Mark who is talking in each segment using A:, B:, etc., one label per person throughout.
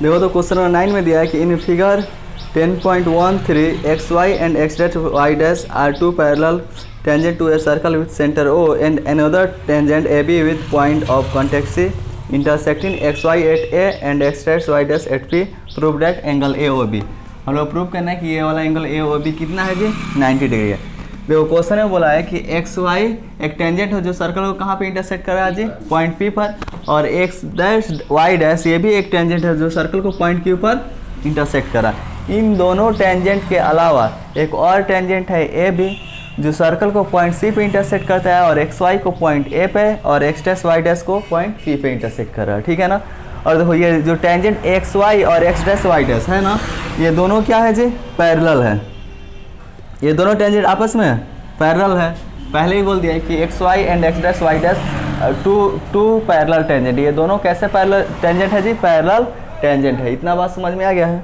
A: देखो तो question number 9 में दिया है कि in figure 10.13 X Y and X dash Y dash are two parallel tangent to a circle with centre O and another tangent A B with point of contact C intersecting X Y at A and X dash Y dash at P prove that angle A O B. हम लोग prove करना है कि ये वाला angle A O B कितना है जी 90 degree है। देखो क्वेश्चन में बोला है कि एक्स वाई एक टेंजेंट हो जो सर्कल को कहाँ पे इंटरसेक्ट कर रहा है जी पॉइंट पी पर, और एक्स डैश वाई डैश ये भी एक टेंजेंट है जो सर्कल को पॉइंट क्यू पर इंटरसेक्ट कर रहा है। इन दोनों टेंजेंट के अलावा एक और टेंजेंट है ए बी जो सर्कल को पॉइंट सी पे इंटरसेक्ट करता है और एक्स वाई को पॉइंट ए पे और एक्स डैश वाई डैश को पॉइंट पी पे इंटरसेक्ट कर रहा है, ठीक है ना। और देखो ये जो टेंजेंट एक्स वाई और एक्स डैश वाई डैश है ना, ये दोनों क्या है जी पैरेलल है। ये दोनों टेंजेंट आपस में पैरेलल है। पहले ही बोल दिया है कि X Y and X dash Y dash two parallel tangent. ये दोनों कैसे पैरेलल टेंजेंट है जी पैरेलल टेंजेंट है। इतना बात समझ में आ गया है।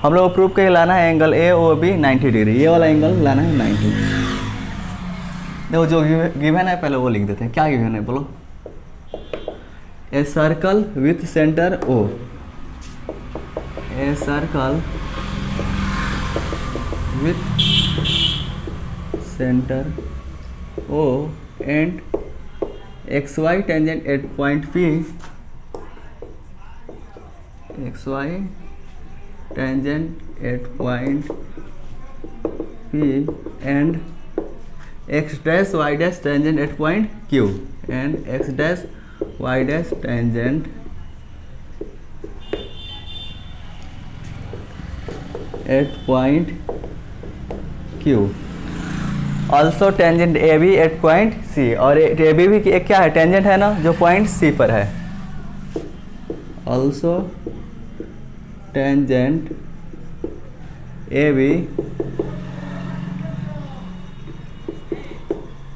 A: हम लोग प्रूव करके लाना है angle A O B 90 degree, ये वाला एंगल लाना है 90। देखो जो गिवन है पहले वो लिख देते हैं। क्या गिवन है बोलो? A circle with centre O, a circle with centre O and xy tangent at point P, xy tangent at point P and x dash y dash tangent at point Q and x dash y dash tangent at point Q also tangent A B at point C, और A B भी एक क्या है tangent है ना जो point C पर है। Also tangent A B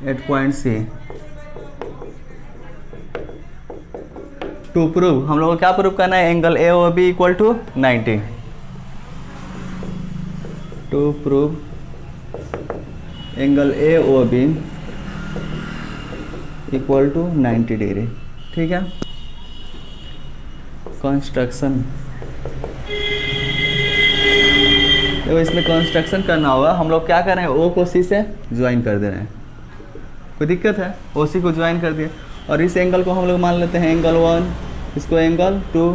A: at point C. To prove हम लोग को क्या प्रूव करना है angle A O B equal to 90। To prove angle A O B equal to 90 degree, ठीक है। कंस्ट्रक्शन, देखो इसमें कंस्ट्रक्शन करना होगा। हम लोग क्या कर रहे हैं ओ को सी से ज्वाइन कर दे रहे हैं। कोई दिक्कत है? ओ सी को ज्वाइन कर दिया और इस एंगल को हम लोग मान लेते हैं एंगल 1, इसको एंगल 2,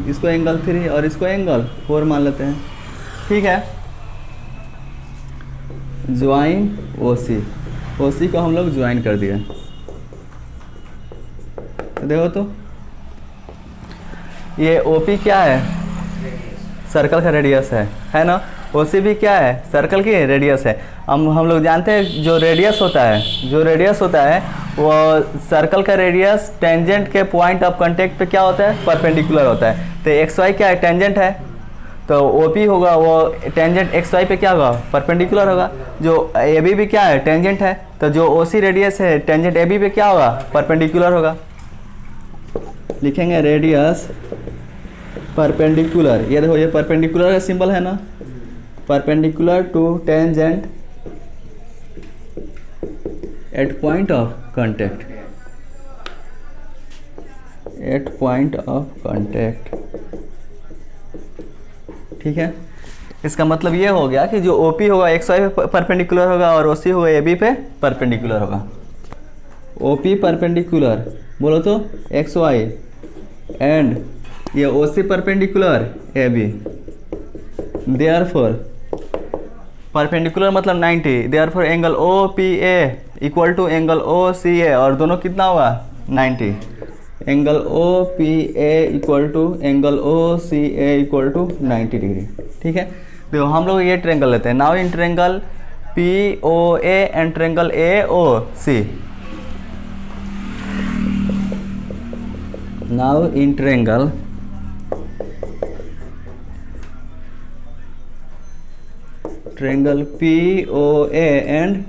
A: इसको एंगल 3 और इसको एंगल 4 मान लेते हैं, ठीक है। ज्वाइन ओ सी को हम लोग ज्वाइन कर दिए। देखो तो ये ओ पी क्या है सर्कल का रेडियस है ना। ओ सी भी क्या है सर्कल की रेडियस है। हम लोग जानते हैं जो रेडियस होता है वो सर्कल का रेडियस टेंजेंट के पॉइंट ऑफ कांटेक्ट पे क्या होता है परपेंडिकुलर होता है। तो एक्स वाई क्या है टेंजेंट है, तो ओ पी होगा वो टेंजेंट एक्स वाई पे क्या होगा परपेंडिकुलर होगा। जो ए बी भी क्या है टेंजेंट है, तो जो ओ सी रेडियस है टेंजेंट ए बी पे क्या होगा परपेंडिकुलर होगा। लिखेंगे रेडियस परपेंडिकुलर, ये देखो ये परपेंडिकुलर का सिंबल है ना, perpendicular to tangent at point of contact, at point of contact, ठीक है। इसका मतलब ये हो गया कि जो OP होगा एक्स वाई पे परपेंडिकुलर होगा और OC होगा AB पे परपेंडिकुलर होगा। OP परपेंडिकुलर बोलो तो एक्स वाई एंड ये OC perpendicular AB, therefore perpendicular मतलब 90, therefore angle OPA equal to angle OCA और दोनों कितना होगा 90। Angle OPA equal to angle OCA equal to 90 degree, ठीक है। देखो हम लोग ये ट्रायंगल लेते हैं। Now in triangle POA and triangle AOC, now in triangle POA and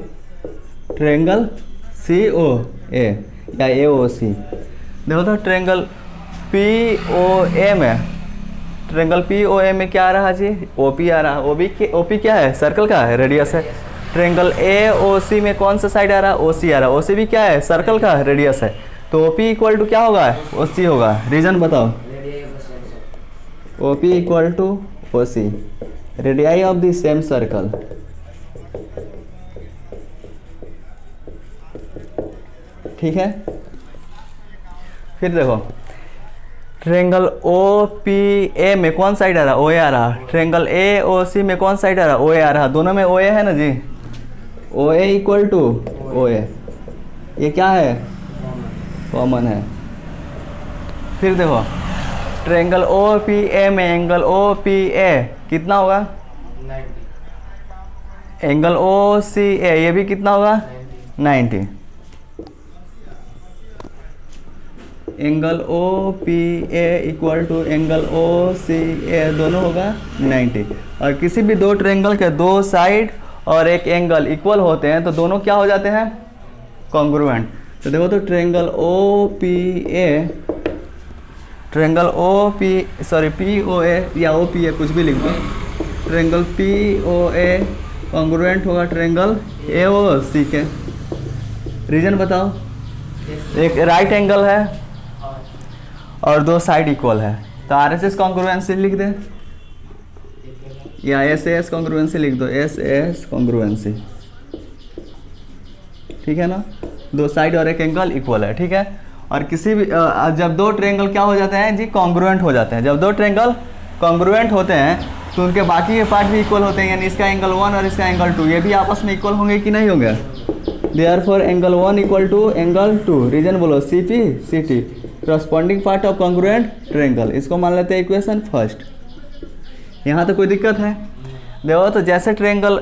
A: triangle COA या AOC। देखो तो ट्रायंगल POA में क्या आ रहा जी OP आ रहा। OP क्या है सर्कल का है रेडियस है। ट्रायंगल AOC में कौन सा साइड आ रहा OC आ रहा। OC भी क्या है सर्कल का रेडियस है, तो OP इक्वल टू क्या होगा OC होगा। रीजन बताओ। O P equal to O C, radii of the same circle. ठीक है, फिर देखो ट्रेंगल ओ पी ए में कौन साइड आ रहा, ओ ए आ रहा। ट्रेंगल ए ओ सी में कौन साइड आ रहा, ओ ए आ रहा। दोनों में ओ ए है ना जी, ओ ए इक्वल टू ओ ए, ये क्या है, कॉमन है। फिर देखो ट्रेंगल ओ पी ए में एंगल ओ पी ए कितना होगा, 90। एंगल ओ सी ए ये भी कितना होगा, 90। Angle O P A equal to angle O C A दोनों होगा 90। और किसी भी दो ट्रेंगल के दो साइड और एक एंगल इक्वल होते हैं तो दोनों क्या हो जाते हैं, कॉन्ग्रुएंट। तो देखो तो triangle O P A, triangle O P sorry P O A या ओ पी ए कुछ भी लिख दो, triangle P O A congruent होगा ट्रेंगल ए ओ सी के। रीजन बताओ, एक राइट एंगल है और दो साइड इक्वल है, तो आर एस एस कॉन्ग्रुएंसी लिख दे या एस एस कॉन्ग्रुएंसी लिख दो, एस एस कॉन्ग्रुएंसी। ठीक है ना, दो साइड और एक एंगल इक्वल है। ठीक है, और किसी भी जब दो ट्रेंगल क्या हो जाते हैं जी, कॉन्ग्रुएंट हो जाते हैं। जब दो ट्रेंगल कॉन्ग्रुएंट होते हैं तो उनके बाकी के पार्ट भी इक्वल होते हैं, यानी इसका एंगल 1 और इसका एंगल 2 ये भी आपस में इक्वल होंगे कि नहीं होंगे। Therefore angle 1 equal to angle 2, reason बोलो C P C T, corresponding part of congruent triangle. इसको मान लेते हैं इक्वेशन फर्स्ट। यहाँ तो कोई दिक्कत है, देखो तो जैसे ट्रेंगल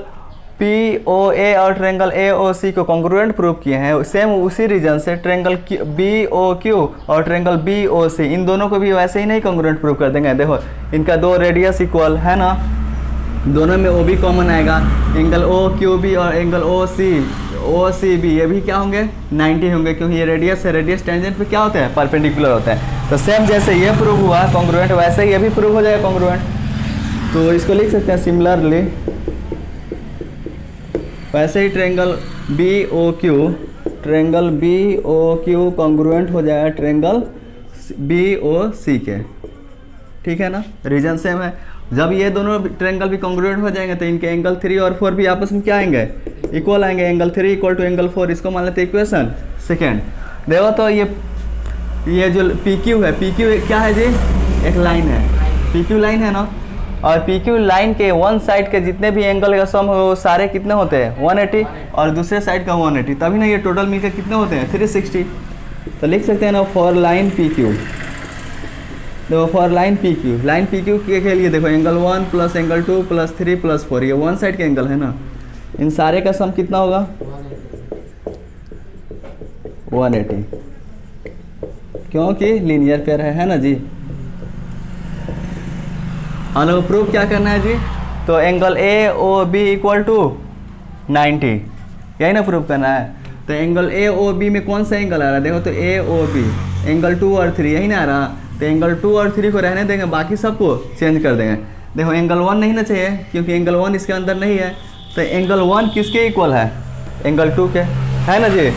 A: पी ओ ए और ट्रेंगल ए ओ सी को कॉन्ग्रुएंट प्रूव किए हैं, सेम उसी रीजन से ट्रेंगल बी ओ क्यू और ट्रेंगल बी ओ सी इन दोनों को भी वैसे ही नहीं कॉन्ग्रुएंट प्रूव कर देंगे। देखो इनका दो रेडियस इक्वल है ना, दोनों में ओ बी कॉमन आएगा, एंगल ओ क्यू बी और एंगल ओ सी बी ये भी क्या होंगे, 90 होंगे, क्योंकि ये रेडियस है, रेडियस टेंजेंट पे क्या होता है, परपेंडिकुलर होता है। तो सेम जैसे ये प्रूव हुआ कॉन्ग्रुएंट, वैसे ही ये भी प्रूव हो जाएगा कॉन्ग्रुएंट। तो इसको लिख सकते हैं सिमिलरली, वैसे ही triangle B O Q congruent हो जाएगा ट्रेंगल बी ओ सी के। ठीक है ना, रीजन सेम है। जब ये दोनों ट्रेंगल भी कॉन्ग्रुएंट हो जाएंगे तो इनके एंगल 3 और 4 भी आपस में क्या आएंगे, इक्वल आएंगे। एंगल 3 इक्वल टू एंगल 4, इसको मान लेते हैं इक्वेशन सेकेंड। देखो तो ये जो पी क्यू है, पी क्यू क्या है जी, एक लाइन है, पी क्यू लाइन है ना, और पी क्यू लाइन के वन साइड के जितने भी एंगल का सम हो वो सारे कितने होते हैं, 180, और दूसरे साइड का 180, तभी ना ये टोटल मिलकर कितने होते हैं, 360। तो लिख सकते हैं ना फॉर लाइन पी क्यू। देखो फॉर लाइन पी क्यू के लिए देखो angle 1 plus angle 2 plus 3 plus 4 ये वन साइड के एंगल है ना, इन सारे का सम कितना होगा, 180, क्योंकि लीनियर पेयर है ना जी। और प्रूफ क्या करना है जी, तो angle A O B equal to 90, यही ना प्रूफ करना है। तो एंगल ए ओ बी में कौन सा एंगल आ रहा है, देखो तो ए ओ बी, एंगल 2 और 3 यही ना आ रहा, तो एंगल 2 और 3 को रहने देंगे, बाकी सबको चेंज कर देंगे। देखो एंगल 1 नहीं ना चाहिए क्योंकि एंगल 1 इसके अंदर नहीं है, तो एंगल 1 किसके इक्वल है, एंगल 2 के, है ना जी।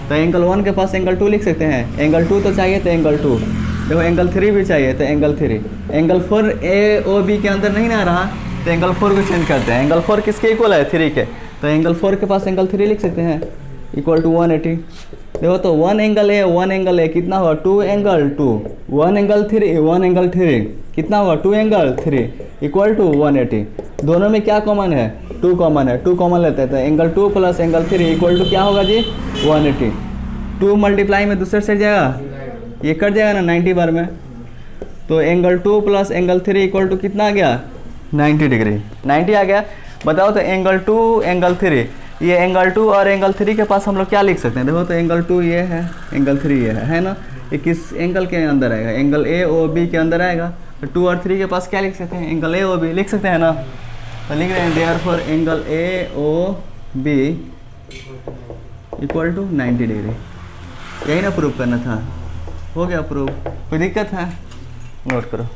A: तो एंगल 1 के पास एंगल 2 लिख सकते हैं, एंगल 2 तो चाहिए तो एंगल 2, देखो एंगल 3 भी चाहिए तो एंगल 3, एंगल 4 ए ओ बी के अंदर नहीं ना रहा तो एंगल 4 को चेंज करते हैं। एंगल 4 किसके इक्वल है, 3 के, तो एंगल 4 के पास एंगल 3 लिख सकते हैं इक्वल टू 180। देखो तो 1 एंगल ए कितना होगा, 2 एंगल 2, 1 एंगल 3 कितना होगा, 2 एंगल 3 इक्वल टू 180। दोनों में क्या कॉमन है, 2 कॉमन है, 2 कॉमन लेते हैं तो angle 2 plus angle 3 equal to क्या होगा जी, 180। 2 मल्टीप्लाई में दूसरे साइड जाएगा, ये कट जाएगा ना 90 बार में, तो angle 2 plus angle 3 equal to कितना आ गया, 90 डिग्री, 90 आ गया। बताओ तो एंगल 2 एंगल 3, ये एंगल 2 और एंगल 3 के पास हम लोग क्या लिख सकते हैं, देखो तो एंगल 2 ये है, एंगल 3 ये है ना, ये किस एंगल के अंदर आएगा, एंगल ए ओ बी के अंदर आएगा। तो 2 और 3 के पास क्या लिख सकते हैं, एंगल ए ओ बी लिख सकते हैं ना, तो लिख रहे हैं therefore angle A O B equal to 90 degree. यही ना प्रूव करना था, हो गया प्रूव, कोई दिक्कत है, नोट करो।